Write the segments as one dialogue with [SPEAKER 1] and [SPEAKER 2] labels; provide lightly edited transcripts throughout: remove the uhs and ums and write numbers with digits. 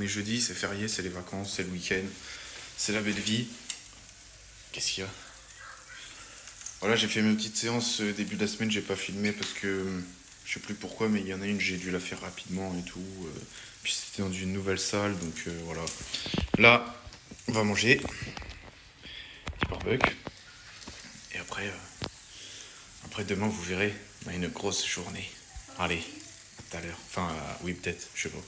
[SPEAKER 1] est jeudi, c'est férié, c'est les vacances, c'est le week-end, c'est la belle vie. Qu'est-ce qu'il y a? Voilà, j'ai fait mes petites séances début de la semaine, j'ai pas filmé parce que je sais plus pourquoi, mais il y en a une, j'ai dû la faire rapidement et tout. Puis c'était dans une nouvelle salle, donc voilà. Là, on va manger. Petit barbecue. Et après demain, vous verrez, on a une grosse journée. Allez, à tout à l'heure. Enfin, oui, peut-être, je sais pas.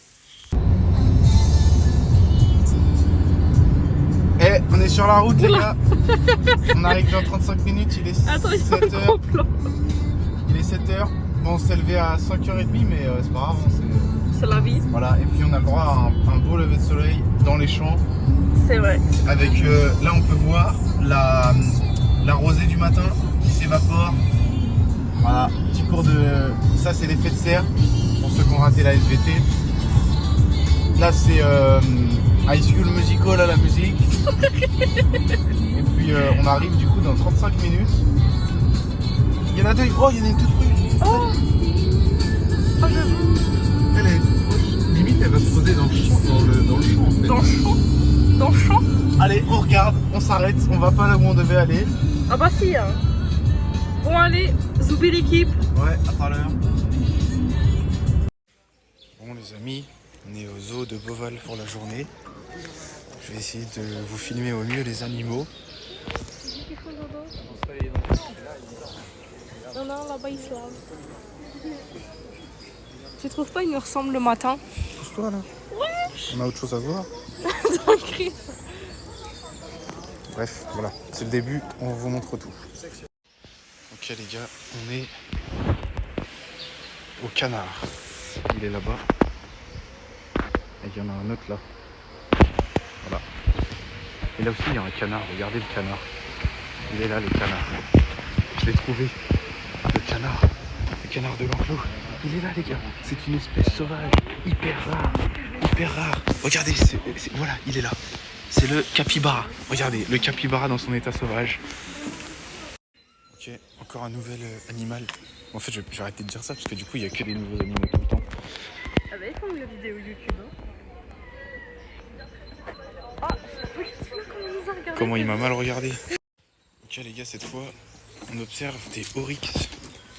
[SPEAKER 2] Eh, on est sur la route, les gars. On arrive dans 35 minutes, il est 7h. Il est 7h. Bon, on s'est levé à 5h30, mais c'est pas grave.
[SPEAKER 3] C'est la vie.
[SPEAKER 2] Voilà, et puis on a le droit à un beau lever de soleil dans les champs.
[SPEAKER 3] C'est vrai.
[SPEAKER 2] Avec, là, on peut voir la rosée du matin qui s'évapore. Voilà, petit cours de... Ça, c'est l'effet de serre pour ceux qui ont raté la SVT. Là, c'est High School Musical à la musique. Et puis, on arrive du coup dans 35 minutes. Il y en a deux. Oh, il y en a une toute rude.
[SPEAKER 3] Oh, j'avoue.
[SPEAKER 2] Elle est... Limite, elle va se poser dans le champ. Dans le champ, en fait.
[SPEAKER 3] Dans le champ. Dans le champ.
[SPEAKER 2] Allez, on regarde, on s'arrête. On va pas là où on devait aller.
[SPEAKER 3] Ah bah si, hein. Bon allez, zoubi l'équipe.
[SPEAKER 2] Ouais, à tout à l'heure.
[SPEAKER 1] Bon les amis, on est au zoo de Beauval pour la journée. Je vais essayer de vous filmer au mieux les animaux.
[SPEAKER 3] Non, non, là-bas ils se lavent. Tu trouves pas, ils nous ressemblent le matin?
[SPEAKER 2] Pousse-toi là.
[SPEAKER 3] Ouais.
[SPEAKER 2] On a autre chose à voir.
[SPEAKER 3] Dans le cri.
[SPEAKER 1] Bref, voilà, c'est le début, on vous montre tout. Ok les gars, on est au canard. Il est là-bas. Et il y en a un autre là. Voilà. Et là aussi il y a un canard, regardez le canard. Il est là le canard. Je l'ai trouvé. Le canard de l'enclos. Il est là les gars. C'est une espèce sauvage, hyper rare. Regardez, voilà, il est là. C'est le capybara. Regardez, le capybara dans son état sauvage. Ok, encore un nouvel animal. En fait, je vais arrêter de dire ça parce que du coup, il n'y a que des nouveaux animaux tout le temps.
[SPEAKER 3] Ah bah, il faut une vidéo YouTube. Hein. Ah,
[SPEAKER 1] Comment il m'a mal regardé. Ok les gars, cette fois, on observe des oryx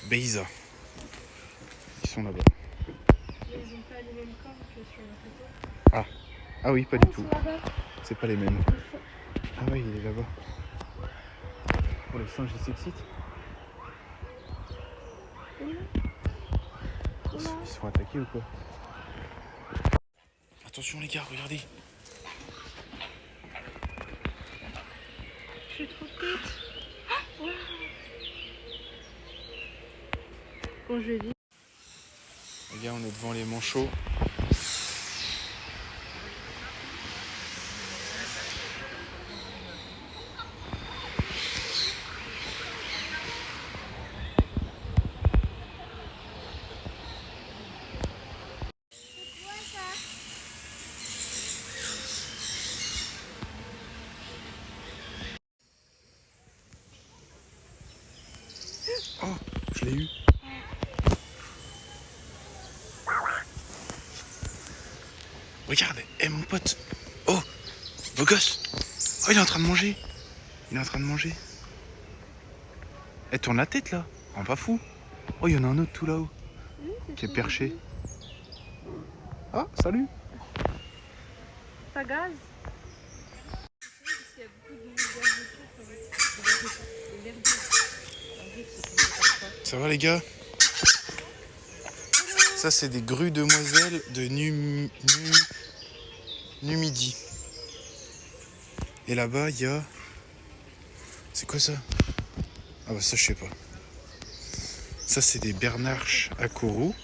[SPEAKER 1] beisa. Ils sont là-bas.
[SPEAKER 3] Ils ont pas les mêmes corps que sur la photo.
[SPEAKER 1] Ah oui, pas du tout. C'est pas les mêmes. Ah oui, il est là-bas. Oh, le singe, il s'excite. Ils sont attaqués ou quoi? Attention les gars, regardez.
[SPEAKER 3] Je suis trop petite. Wow. Bon, je dis.
[SPEAKER 1] Les gars, on est devant les manchots. Oh, je l'ai eu. Regarde, mon pote. Oh, beau gosse. Oh, il est en train de manger. Tourne la tête là. Rends pas fou. Oh, il y en a un autre tout là-haut. Qui est perché. Ah, salut.
[SPEAKER 3] Ça gaz.
[SPEAKER 1] Ça va les gars? Ça c'est des grues demoiselles de Numidie. Et là-bas il y a... C'est quoi ça? Ah bah ça je sais pas. Ça c'est des bernarches à Kourou.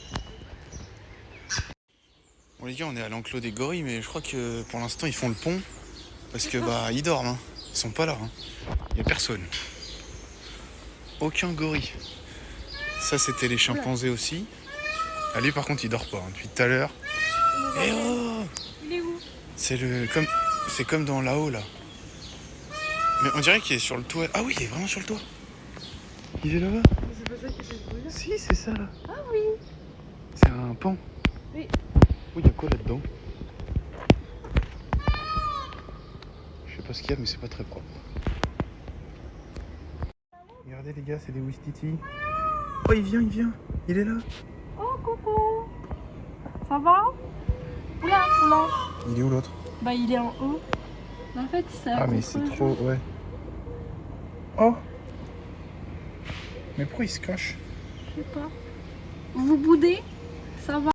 [SPEAKER 1] Bon les gars, on est à l'enclos des gorilles, mais je crois que pour l'instant ils font le pont. Parce que bah ils dorment, hein. Ils sont pas là, hein. Il y a personne. Aucun gorille. Ça c'était les chimpanzés aussi. Ah, lui par contre il dort pas, hein, depuis tout à l'heure. Eh oh!
[SPEAKER 3] Il est où?
[SPEAKER 1] C'est comme dans là-haut là. Mais on dirait qu'il est sur le toit. Ah oui, il est vraiment sur le toit. Il est là-bas.
[SPEAKER 3] C'est pas ça qui fait ce bruit là?
[SPEAKER 1] Si, c'est ça là.
[SPEAKER 3] Ah oui.
[SPEAKER 1] C'est un pan.
[SPEAKER 3] Oui.
[SPEAKER 1] Oui, il y a quoi là-dedans? pas ce qu'il y a, mais c'est pas très propre. Regardez les gars, c'est des Ouistiti. Oh, il vient, il est là.
[SPEAKER 3] Oh, coucou. Ça va? Oula, oula.
[SPEAKER 1] Il est où l'autre?
[SPEAKER 3] Bah, il est en haut. Mais en fait, c'est
[SPEAKER 1] Ah, mais c'est trop, ouais. Oh! Mais pourquoi il se cache?
[SPEAKER 3] Je sais pas. Vous boudez? Ça va?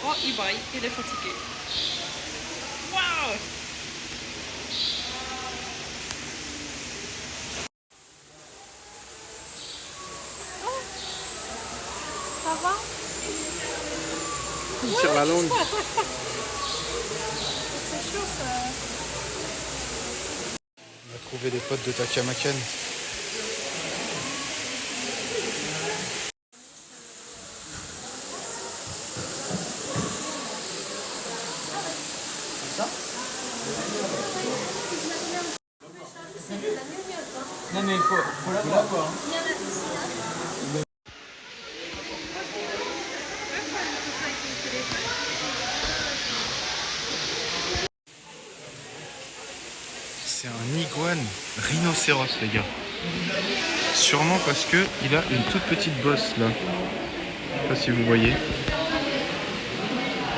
[SPEAKER 3] Oh, il braille, il est fatigué. Waouh! Oh, ça va?
[SPEAKER 1] Il tire la langue.
[SPEAKER 3] C'est chaud ça.
[SPEAKER 1] On a trouvé les potes de Takamaken.
[SPEAKER 2] Non mais faut la voir.
[SPEAKER 1] C'est un iguane rhinocéros, les gars. Sûrement parce que il a une toute petite bosse là. Je sais pas si vous voyez.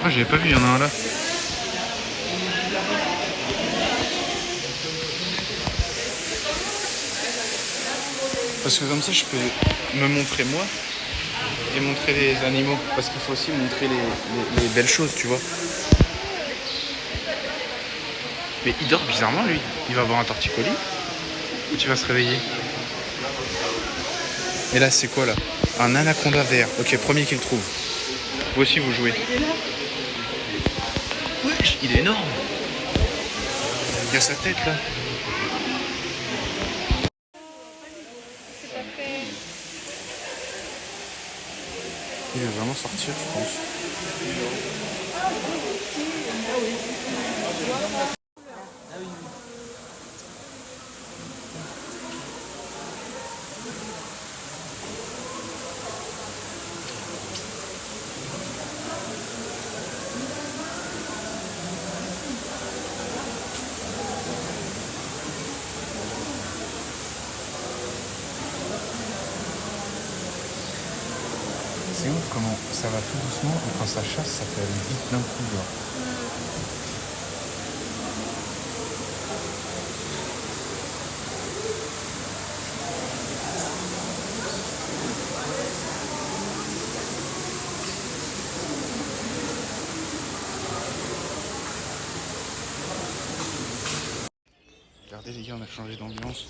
[SPEAKER 1] Ah, j'avais pas vu, il y en a un là. Parce que comme ça, je peux me montrer moi et montrer les animaux. Parce qu'il faut aussi montrer les belles choses, tu vois. Mais il dort bizarrement, lui. Il va avoir un torticolis. Ou tu vas se réveiller? Et là, c'est quoi, là? Un anaconda vert. Ok, premier qu'il trouve. Vous aussi, vous jouez. Wesh, il est énorme. Il y a sa tête, là. Il va vraiment sortir, je pense. C'est ouf comment ça va tout doucement et quand ça chasse, ça peut aller vite d'un coup, genre. Regardez les gars, on a changé d'ambiance.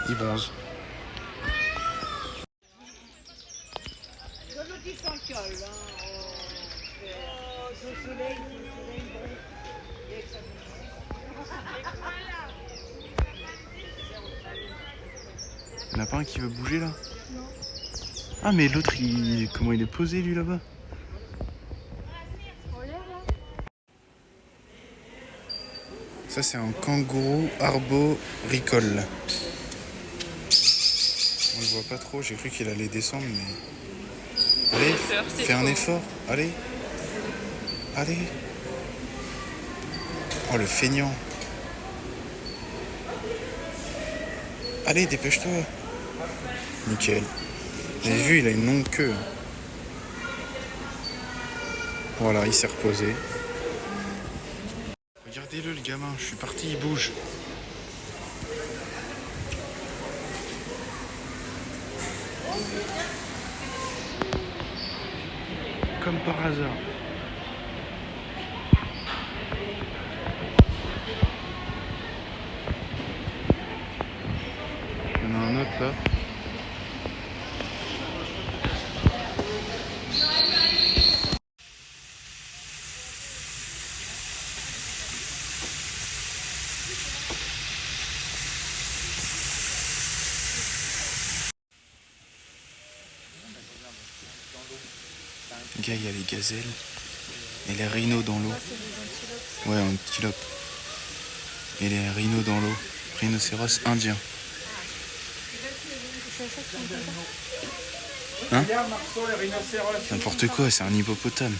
[SPEAKER 1] Il bronze. Il n'y en a pas un qui veut bouger là?
[SPEAKER 3] Non.
[SPEAKER 1] Ah mais l'autre, comment il est posé lui là-bas? Ça c'est un kangourou arboricole. On le voit pas trop, j'ai cru qu'il allait descendre mais... Allez, fais un effort, allez. Allez. Oh le feignant. Allez, dépêche-toi. Nickel. J'ai vu, il a une longue queue. Voilà, il s'est reposé. Regardez-le, le gamin, je suis parti, il bouge. Comme par hasard. Il y en a un autre là. Gars, il y a les gazelles et les rhinos dans l'eau. Ouais, antilope. Et les rhinos dans l'eau. Rhinocéros indien. Hein? N'importe quoi, c'est un hippopotame.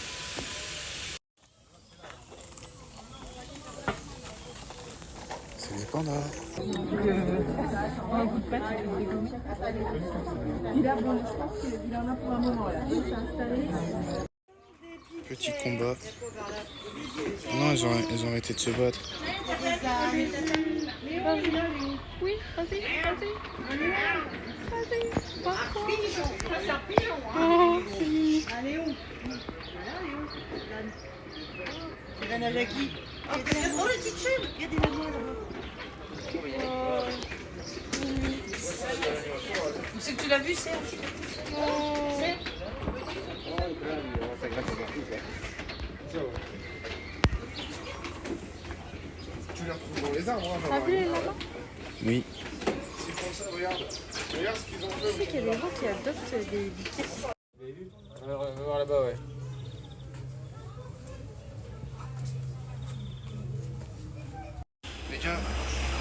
[SPEAKER 1] C'est les pandas.
[SPEAKER 3] Un coup de patte, il a bon, je pense qu'il en a pour un moment là. Il s'est installé.
[SPEAKER 1] Petit combat. Non, elles ont arrêté de se battre.
[SPEAKER 3] Oui, vas-y, vas-y. Vas-y, oh, c'est mignon.
[SPEAKER 4] Allez où? Tu vas nager à qui? Oh, le petit chien! Regardez la main là-bas. Où c'est que tu l'as vu, Serge?
[SPEAKER 2] Tu les retrouves dans les arbres,
[SPEAKER 3] T'as vu les là-bas?
[SPEAKER 1] Oui.
[SPEAKER 2] C'est pour ça, regarde. Regarde ce qu'ils ont
[SPEAKER 3] Tu sais qu'il y a des gens qui adoptent des biquets.
[SPEAKER 5] On va voir là-bas, ouais.
[SPEAKER 1] Les gars,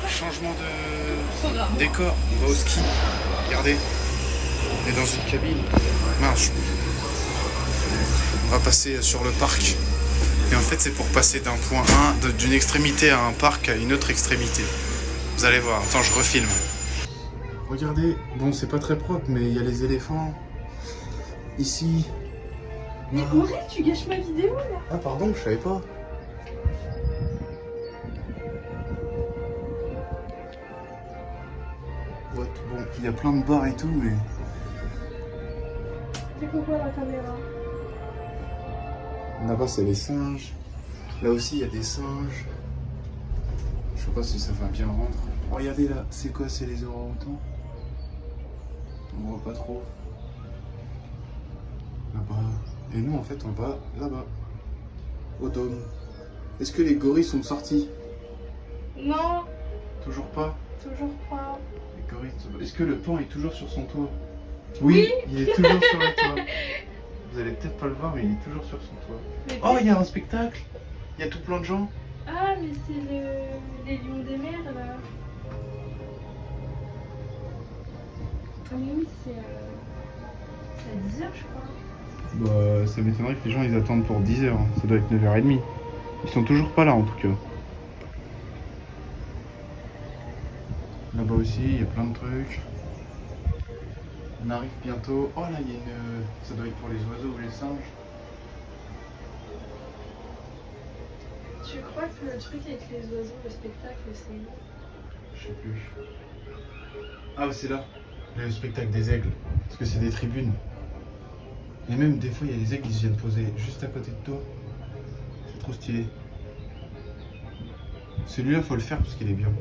[SPEAKER 1] changement de décor. On va au ski. Regardez. On est dans une cabine. Marche. On va passer sur le parc. Et en fait, c'est pour passer d'un point 1, d'une extrémité à un parc à une autre extrémité. Vous allez voir. Attends, je refilme. Regardez. Bon, c'est pas très propre, mais il y a les éléphants. Ici.
[SPEAKER 3] Mais Aurélien, tu gâches ma vidéo là.
[SPEAKER 1] Ah, pardon, je savais pas. Ouais, bon, il y a plein de bars et tout, mais...
[SPEAKER 3] C'est quoi la caméra?
[SPEAKER 1] Là-bas, c'est les singes. Là aussi, il y a des singes. Je sais pas si ça va bien rendre. Regardez là, c'est quoi? C'est les orang-outans? On voit pas trop. Là-bas. Et nous, en fait, on va là-bas. Au dôme. Est-ce que les gorilles sont sortis?
[SPEAKER 3] Non,
[SPEAKER 1] Toujours pas.
[SPEAKER 3] toujours pas.
[SPEAKER 1] Les gorilles sont... Est-ce que le pan est toujours sur son toit? Oui, il est toujours sur le toit. Vous allez peut-être pas le voir, mais il est toujours sur son toit.
[SPEAKER 3] Mais
[SPEAKER 1] Oh, il y a un spectacle. Il y a tout plein de gens.
[SPEAKER 3] ah, mais c'est les lions des mers là. Ah, mais oui, c'est à 10h, je crois.
[SPEAKER 1] Bah, ça m'étonnerait que les gens ils attendent pour 10h. Ça doit être 9h30. Ils sont toujours pas là en tout cas. Là-bas aussi, il y a plein de trucs. On arrive bientôt. Oh là, il y a une. Ça doit être pour les oiseaux ou les singes.
[SPEAKER 3] Tu crois que le truc avec les oiseaux, le spectacle, c'est...
[SPEAKER 1] Je sais plus. Ah, c'est là. Le spectacle des aigles. Parce que c'est des tribunes. Et même des fois, il y a des aigles qui viennent poser juste à côté de toi. C'est trop stylé. Celui-là, faut le faire parce qu'il est bien.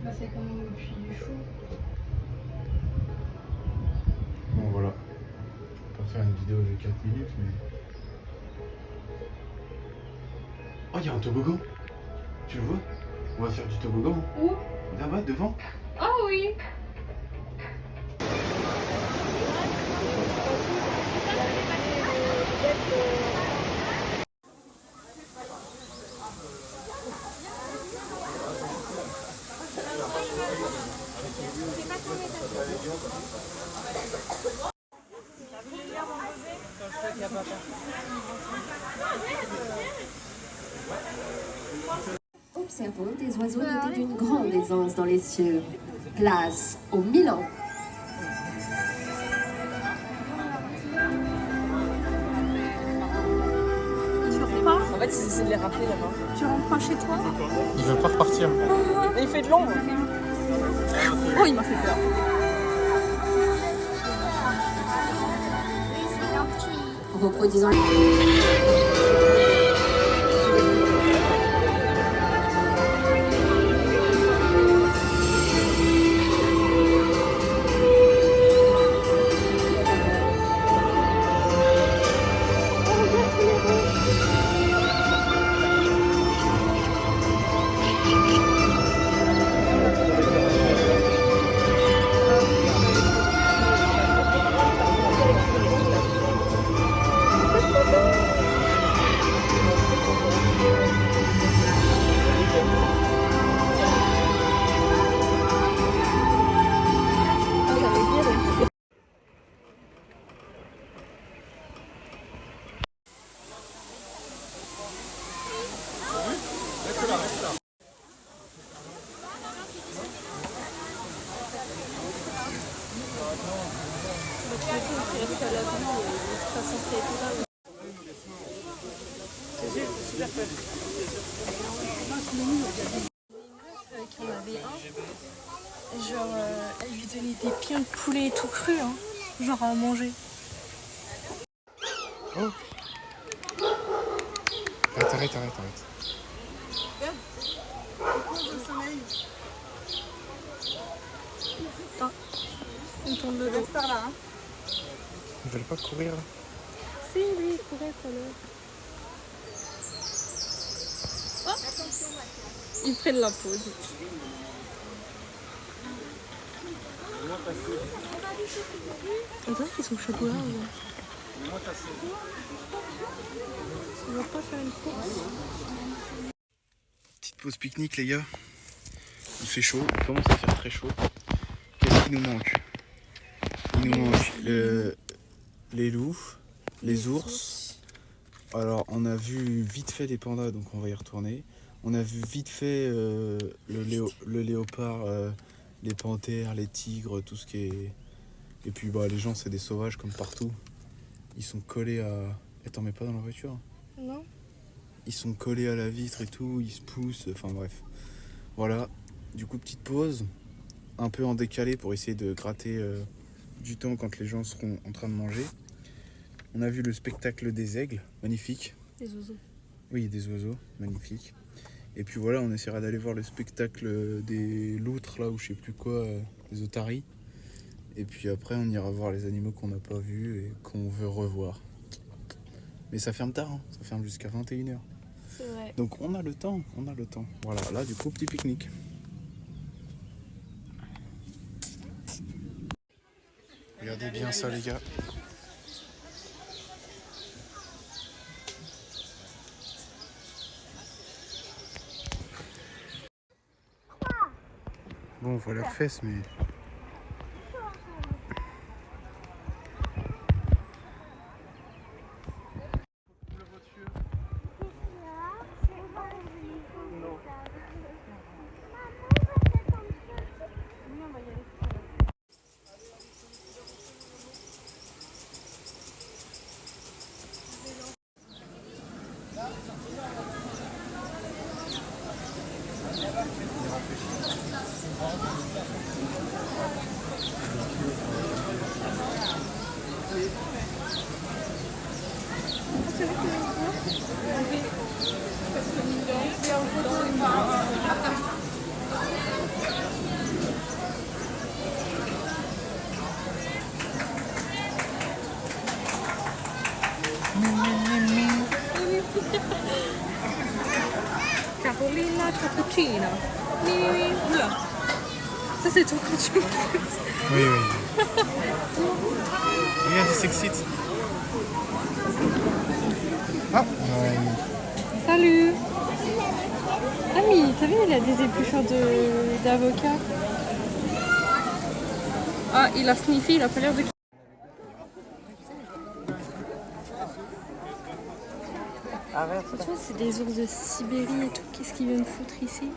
[SPEAKER 3] Bah, c'est comme le puits du Fou.
[SPEAKER 1] Bon, voilà. Je vais pas faire une vidéo de 4 minutes, mais... Oh, il y a un toboggan. Tu le vois? On va faire du toboggan.
[SPEAKER 3] Où?
[SPEAKER 1] Là-bas, devant.
[SPEAKER 3] Oh oui.
[SPEAKER 6] Observons des oiseaux dotés d'une grande aisance dans les cieux. Place au Milan.
[SPEAKER 7] fait, ils essaient de les rappeler là-bas.
[SPEAKER 3] Tu rentres pas chez toi?
[SPEAKER 1] Il veut pas repartir.
[SPEAKER 7] Mais il fait de l'ombre.
[SPEAKER 3] Oh, il m'a fait peur.
[SPEAKER 6] Reproduisant
[SPEAKER 3] Qui en avait un. Genre, elle lui donnait des pieds de poulet tout cru, hein. Genre à manger.
[SPEAKER 2] Oh. Arrête.
[SPEAKER 3] On tourne le dos.
[SPEAKER 4] Par là, hein.
[SPEAKER 2] Ils veulent pas courir là.
[SPEAKER 3] Si, oui, il pourrait tout à l'heure. Ils prennent la pause. On dirait qu'ils sont chocolat. On va pas faire une course.
[SPEAKER 1] Petite pause pique-nique les gars. Il fait chaud, il commence à faire très chaud. Qu'est-ce qui nous manque? Il nous manque les loups, les ours. Alors on a vu vite fait des pandas, donc on va y retourner. On a vu vite fait le léopard, les panthères, les tigres, tout ce qui est... Et puis bah, les gens c'est des sauvages comme partout. Ils sont collés à... Et t'en mets pas dans la voiture?
[SPEAKER 3] Non.
[SPEAKER 1] Ils sont collés à la vitre et tout, ils se poussent, enfin bref. Voilà, du coup petite pause, un peu en décalé pour essayer de gratter du temps quand les gens seront en train de manger. On a vu le spectacle des aigles, magnifique.
[SPEAKER 3] Des oiseaux.
[SPEAKER 1] Oui, des oiseaux, magnifique. Et puis voilà, on essaiera d'aller voir le spectacle des loutres là ou je sais plus quoi, des otaries. Et puis après on ira voir les animaux qu'on n'a pas vus et qu'on veut revoir. Mais ça ferme tard, hein. Ça ferme jusqu'à 21h.
[SPEAKER 3] C'est vrai.
[SPEAKER 1] Donc on a le temps. Voilà, là du coup petit pique-nique. Regardez bien ça les gars. Bon, on voit leurs fesses mais...
[SPEAKER 3] Carolina Cappuccino. Oui. Oula. Ça c'est ton quand tu
[SPEAKER 2] Oui. Regarde, il s'excite. Ah,
[SPEAKER 3] Salut. Ami, t'as vu, il a des épluchures d'avocat. Ah, il a sniffé, il a pas l'air de... Tu vois, c'est des ours de Sibérie et tout. Qu'est-ce qu'ils viennent foutre ici?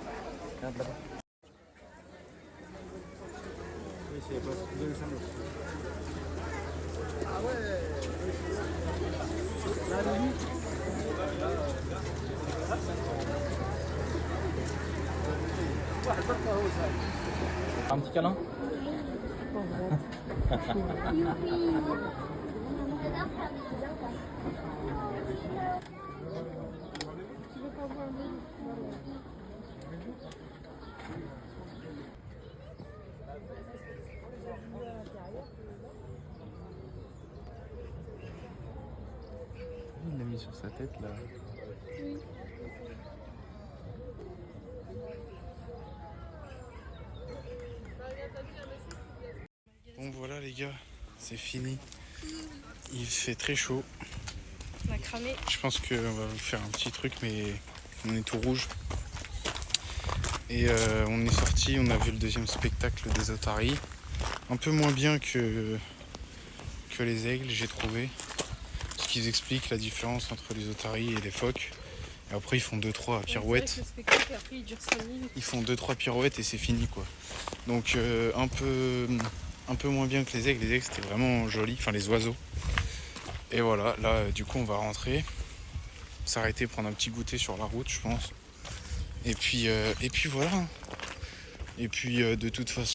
[SPEAKER 1] Un petit câlin? Il l'a mis sur sa tête là. Bon voilà les gars, c'est fini. Il fait très chaud.
[SPEAKER 3] On a cramé.
[SPEAKER 1] Je pense qu'on va vous faire un petit truc mais on est tout rouge. Et on est sorti, on a vu le deuxième spectacle des otaries. Un peu moins bien que les aigles, j'ai trouvé. Parce qu'ils expliquent la différence entre les otaries et les phoques. Et après ils font 2-3 pirouettes.
[SPEAKER 3] Le spectacle, après, il dure 5 minutes.
[SPEAKER 1] Ils font 2-3 pirouettes et c'est fini quoi. Donc un peu moins bien que les aigles. Les aigles c'était vraiment joli, enfin les oiseaux. Et voilà, là du coup on va rentrer. S'arrêter, prendre un petit goûter sur la route je pense. Et puis voilà. Et puis de toute façon.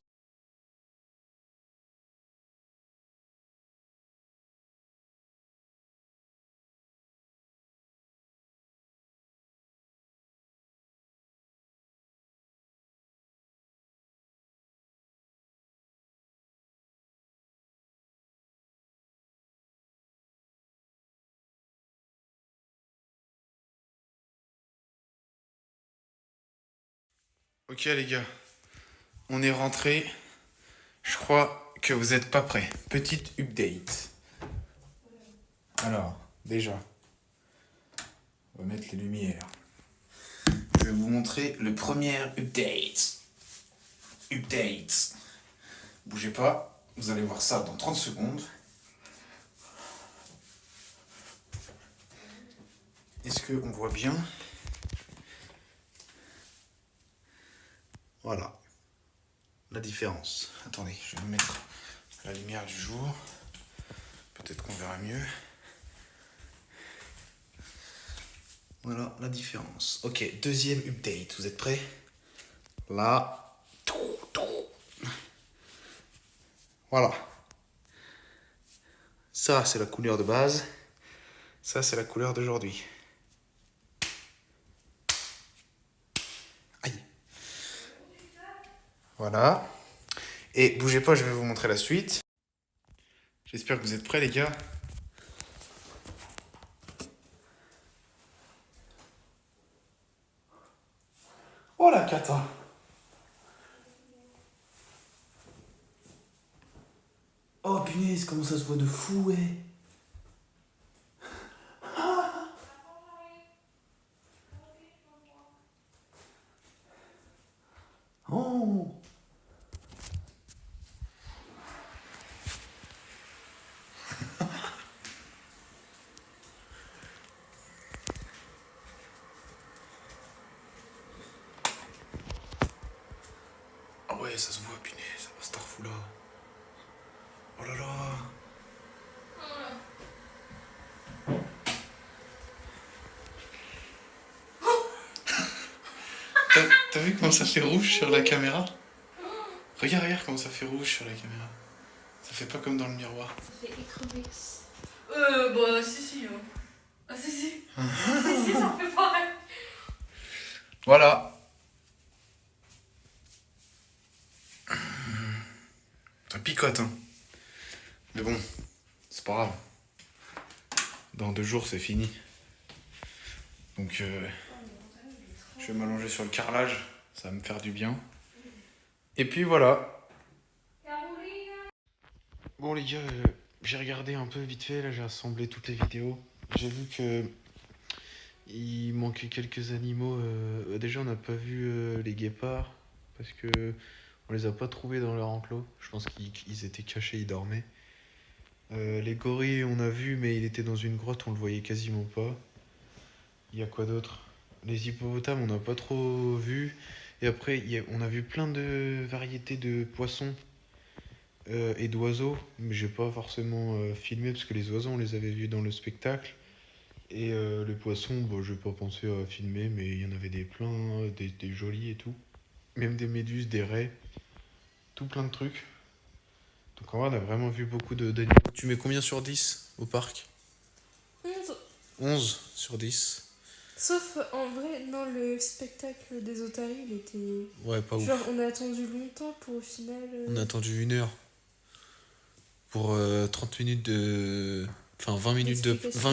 [SPEAKER 1] Ok les gars, on est rentré. Je crois que vous n'êtes pas prêts. Petite update. Alors, déjà, on va mettre les lumières. Je vais vous montrer le premier update. Update. Bougez pas, vous allez voir ça dans 30 secondes. Est-ce qu'on voit bien? Voilà. La différence. Attendez, je vais me mettre la lumière du jour. Peut-être qu'on verra mieux. Voilà la différence. Ok, deuxième update. Vous êtes prêts? Là. Voilà. Ça, c'est la couleur de base. Ça, c'est la couleur d'aujourd'hui. Aïe. Voilà. Et bougez pas, je vais vous montrer la suite. J'espère que vous êtes prêts, les gars. Oh la cata. Oh punaise, comment ça se voit de fou, ouais. Oh. Ah ouais, ça se voit, punaise, Starfou là. Oh là là. T'as vu comment ça fait rouge sur la caméra? Regarde comment ça fait rouge sur la caméra. Ça fait pas comme dans le miroir.
[SPEAKER 3] Ça fait écrevisse. Bah, si. Ah, si. Si, ça fait pareil.
[SPEAKER 1] Voilà. Ça picote, hein. Mais bon, c'est pas grave. Dans 2 jours, c'est fini. Donc, je vais m'allonger sur le carrelage. Ça va me faire du bien. Et puis voilà. Bon, les gars, j'ai regardé un peu vite fait. Là, j'ai assemblé toutes les vidéos. J'ai vu que il manquait quelques animaux. Déjà, on n'a pas vu les guépards. Parce que on les a pas trouvés dans leur enclos. Je pense qu'ils étaient cachés, ils dormaient. Les gorilles, on a vu, mais il était dans une grotte, on le voyait quasiment pas. Il y a quoi d'autre? Les hippopotames, on n'a pas trop vu. Et après, on a vu plein de variétés de poissons et d'oiseaux. Mais j'ai pas forcément filmé parce que les oiseaux, on les avait vus dans le spectacle. Et les poissons, bon, j'ai pas pensé à filmer, mais il y en avait plein, des jolis et tout.
[SPEAKER 2] même des méduses, des raies, tout plein de trucs. Donc en vrai, on a vraiment vu beaucoup d'animaux. Tu mets combien sur 10 au parc?
[SPEAKER 3] 11.
[SPEAKER 2] 11 sur 10.
[SPEAKER 3] Sauf en vrai, non, le spectacle des otaries, il était.
[SPEAKER 2] Ouais, pas ouf.
[SPEAKER 3] Genre, on a attendu longtemps pour au final.
[SPEAKER 2] On a attendu 1 heure pour 30 minutes de... Enfin, 20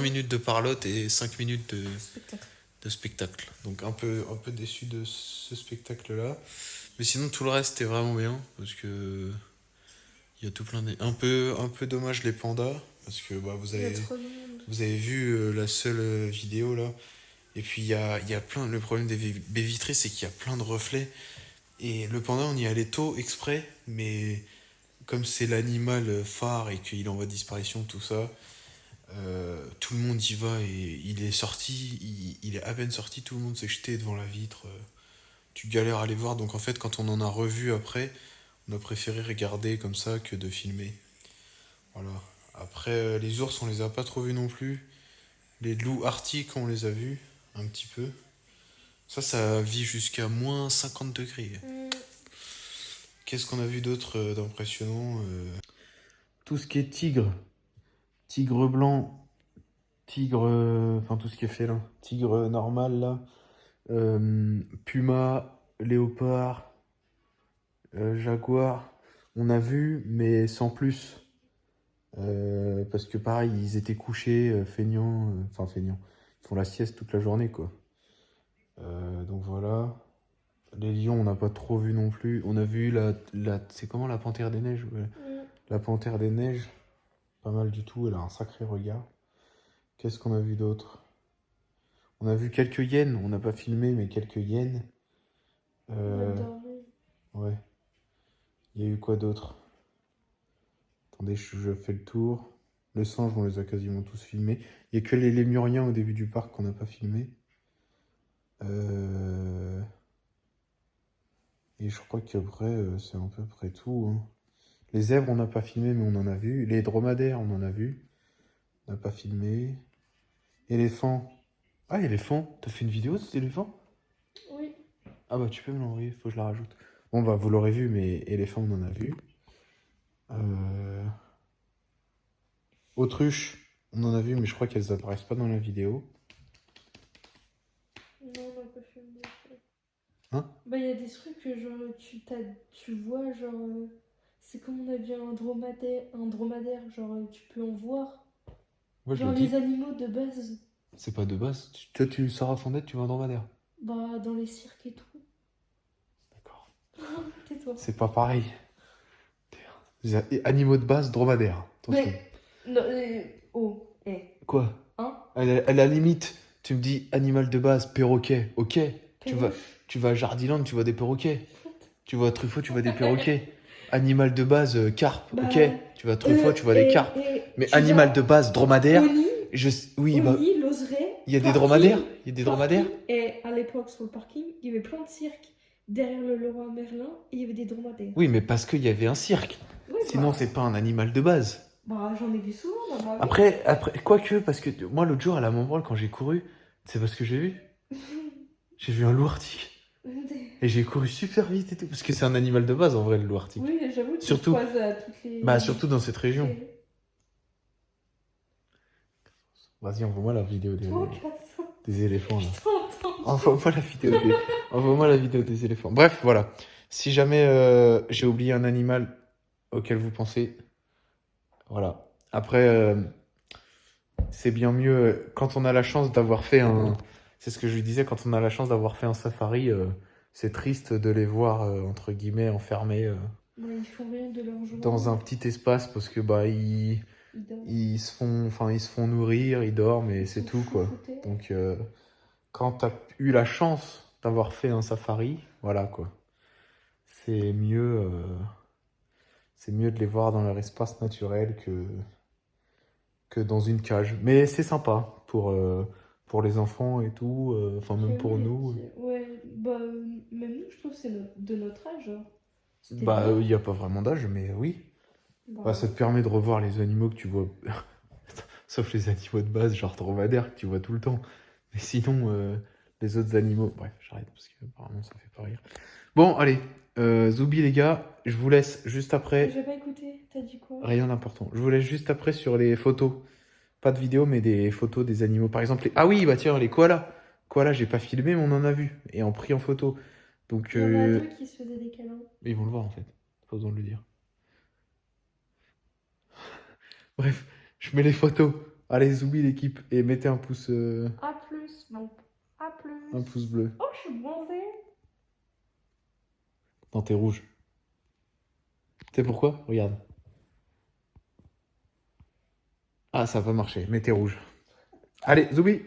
[SPEAKER 2] minutes de parlotte et 5 minutes
[SPEAKER 3] Spectacle.
[SPEAKER 2] de spectacle. Donc un peu déçu de ce spectacle-là. Mais sinon, tout le reste était vraiment bien. Parce que... Il y a tout plein de... Un peu dommage les pandas. Parce que bah,
[SPEAKER 3] Il y a trop de monde.
[SPEAKER 2] vous avez vu la seule vidéo là. Et puis il y a plein... Le problème des baies vitrées, c'est qu'il y a plein de reflets. Et le panda, on y allait tôt exprès. Mais comme c'est l'animal phare et qu'il est en voie de disparition, tout ça... tout le monde y va et il est sorti, il est à peine sorti, tout le monde s'est jeté devant la vitre. Tu galères à aller voir, donc en fait, quand on en a revu après, on a préféré regarder comme ça que de filmer. Voilà. Après, les ours, on les a pas trop vus non plus. Les loups arctiques, on les a vus un petit peu. Ça vit jusqu'à moins 50 degrés. Qu'est-ce qu'on a vu d'autre d'impressionnant Tout ce qui est tigre blanc, enfin tout ce qui est félin, tigre normal là, puma, léopard, jaguar, on a vu mais sans plus, parce que pareil ils étaient couchés, feignants, ils font la sieste toute la journée quoi. Donc voilà, les lions on n'a pas trop vu non plus, on a vu c'est comment la panthère des neiges, ouais. La panthère des neiges. Pas mal du tout, elle a un sacré regard. Qu'est-ce qu'on a vu d'autre? On a vu quelques hyènes, on n'a pas filmé, mais quelques hyènes. Ouais. Il y a eu quoi d'autre? Attendez, je fais le tour. Les singes, on les a quasiment tous filmés. Il n'y a que les lémuriens au début du parc qu'on n'a pas filmé. Et je crois qu'après, c'est à peu près tout, hein. Les zèbres, on n'a pas filmé, mais on en a vu. Les dromadaires, on en a vu. On n'a pas filmé. Éléphant. Ah, éléphant. T'as fait une vidéo de cet éléphant?
[SPEAKER 3] Oui.
[SPEAKER 2] Ah bah tu peux me l'envoyer, faut que je la rajoute. Bon bah vous l'aurez vu, mais éléphant, on en a vu. Autruche, on en a vu, mais je crois qu'elles apparaissent pas dans la vidéo.
[SPEAKER 3] Non, on n'a pas filmé.
[SPEAKER 2] Hein?
[SPEAKER 3] Bah, il y a des trucs que genre, tu vois, genre. C'est comme on a vu un dromadaire, genre, tu peux en voir.
[SPEAKER 2] Ouais, je
[SPEAKER 3] genre,
[SPEAKER 2] le dis.
[SPEAKER 3] les animaux de base.
[SPEAKER 2] C'est pas de base. Toi, tu sors à Fondette, tu vas en dromadaire.
[SPEAKER 3] Bah, dans les cirques et tout.
[SPEAKER 2] D'accord.
[SPEAKER 3] Tais-toi.
[SPEAKER 2] C'est pas pareil. Animaux de base, dromadaire. Attention.
[SPEAKER 3] Mais. Non, oh,
[SPEAKER 2] Quoi?
[SPEAKER 3] Hein?
[SPEAKER 2] À la limite, tu me dis animal de base, perroquet, ok. Tu vas à Jardiland, tu vois des perroquets. Tu vas à Truffaut, tu vois des perroquets. Animal de base, carpe,
[SPEAKER 3] Bah,
[SPEAKER 2] ok. Tu vas à Truffaut, tu vois des carpes. Mais animal de base, dromadaire. Oui, bah.
[SPEAKER 3] l'oserait.
[SPEAKER 2] Il y a des dromadaires. Il y a des dromadaires.
[SPEAKER 3] Et à l'époque, sur le parking, il y avait plein de cirques. Derrière le Leroy Merlin, et il y avait des dromadaires.
[SPEAKER 2] Oui, mais parce qu'il y avait un cirque.
[SPEAKER 3] Oui,
[SPEAKER 2] Sinon,
[SPEAKER 3] bah,
[SPEAKER 2] c'est pas un animal de base.
[SPEAKER 3] bah, j'en ai vu souvent dans ma vie.
[SPEAKER 2] Après, quoique, parce que moi, l'autre jour, à la Montbranle, quand j'ai couru, c'est parce que j'ai vu. J'ai vu un loup arctique. Et j'ai couru super vite et tout. Parce que c'est un animal de base, en vrai, le loup arctique.
[SPEAKER 3] Oui, j'avoue, tu
[SPEAKER 2] Surtout-
[SPEAKER 3] croises à toutes les...
[SPEAKER 2] Bah, surtout dans cette région.
[SPEAKER 3] Et-
[SPEAKER 2] Vas-y, envoie-moi la vidéo
[SPEAKER 3] Trop cassant.
[SPEAKER 2] des éléphants, là.
[SPEAKER 3] Je t'entends.
[SPEAKER 2] Envoie-moi la vidéo des éléphants. Bref, voilà. Si jamais j'ai oublié un animal auquel vous pensez, voilà. Après, c'est bien mieux quand on a la chance d'avoir fait un... C'est ce que je lui disais, quand on a la chance d'avoir fait un safari, c'est triste de les voir, entre guillemets, enfermés
[SPEAKER 3] Bah, ils font rien de leur journée.
[SPEAKER 2] dans un petit espace parce que bah ils se font nourrir, ils dorment et c'est tout, quoi. Donc, quand tu as eu la chance d'avoir fait un safari, voilà quoi. C'est mieux de les voir dans leur espace naturel que dans une cage. Mais c'est sympa pour les enfants et tout, enfin même pour nous.
[SPEAKER 3] Ouais, bah, même nous, je trouve que c'est de notre âge. Genre. C'était
[SPEAKER 2] Bah,
[SPEAKER 3] bien.
[SPEAKER 2] il n'y a pas vraiment d'âge, mais oui.
[SPEAKER 3] Bah,
[SPEAKER 2] Bah, ça te permet de revoir les animaux que tu vois. Sauf les animaux de base, genre dromadaire, que tu vois tout le temps. Mais sinon,
[SPEAKER 1] les autres animaux. Bref, j'arrête parce que apparemment ça fait pas rire. Bon, allez, Zoubi les gars, je vous laisse juste après.
[SPEAKER 3] J'ai pas écouté, t'as dit quoi?
[SPEAKER 1] Rien d'important. Je vous laisse juste après sur les photos. Pas de vidéo, mais des photos des animaux. Par exemple, ah oui, bah tiens, les koalas. Koalas, j'ai pas filmé, mais on en a vu. Et en pris en photo. Donc,
[SPEAKER 3] Il y en a deux qui se faisaient des câlins.
[SPEAKER 1] ils vont le voir en fait. Pas besoin de le dire. Bref, je mets les photos. Allez, Zoubi l'équipe. Et mettez un pouce,
[SPEAKER 3] A plus, bon. A plus.
[SPEAKER 1] un pouce bleu.
[SPEAKER 3] Oh, je suis bronzée.
[SPEAKER 1] Non, t'es rouge. Tu sais pourquoi? Regarde. Ah, ça va pas marcher. Mais t'es rouge. Allez, Zoubi.